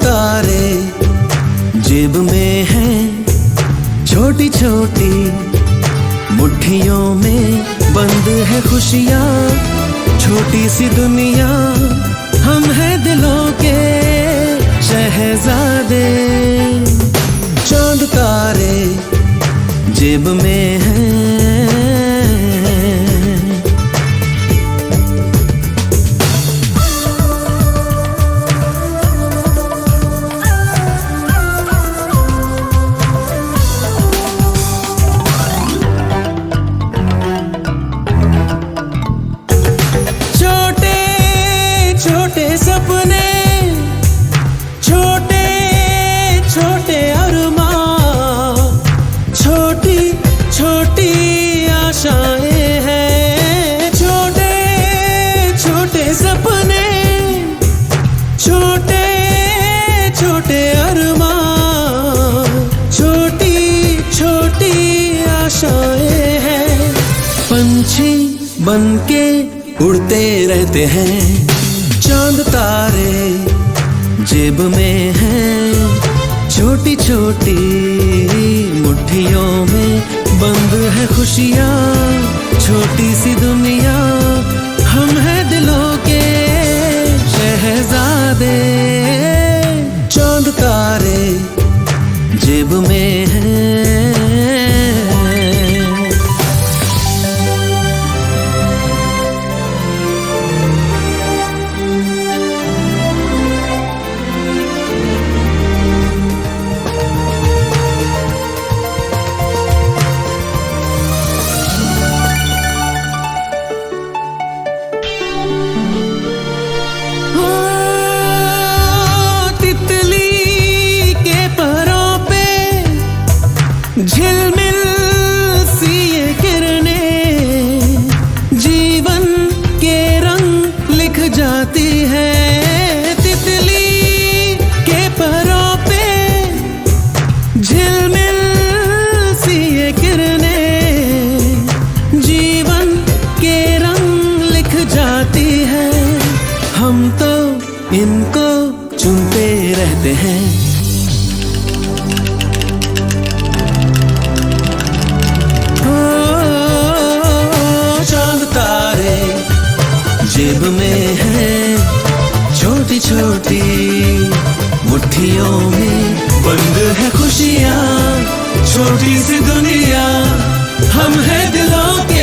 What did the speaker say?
तारे जेब में हैं, छोटी छोटी मुट्ठियों में बंद है खुशियाँ। छोटी सी दुनिया, हम हैं दिलों के शहजादे। चांद तारे जेब में हैं। छोटे सपने, छोटे छोटे अरमां, छोटी छोटी आशाएं हैं। छोटे छोटे सपने, छोटे छोटे अरमां, छोटी छोटी आशाएं हैं। पंछी बनके उड़ते रहते हैं। चांद तारे जेब में हैं, छोटी छोटी मुट्ठियों में बंद है खुशियाँ। छोटी सी दुनिया, हम हैं दिलों के शहजादे। चांद तारे जेब में हैं। झिलमिल सी ये किरणें जीवन के रंग लिख जाती है। तितली के परों पे झिलमिल सी ये किरणें जीवन के रंग लिख जाती है। हम तो इनको चुनते रहते हैं। जेब में है, छोटी छोटी मुट्ठियों में बंद है खुशियाँ। छोटी सी दुनिया, हम हैं दिलों के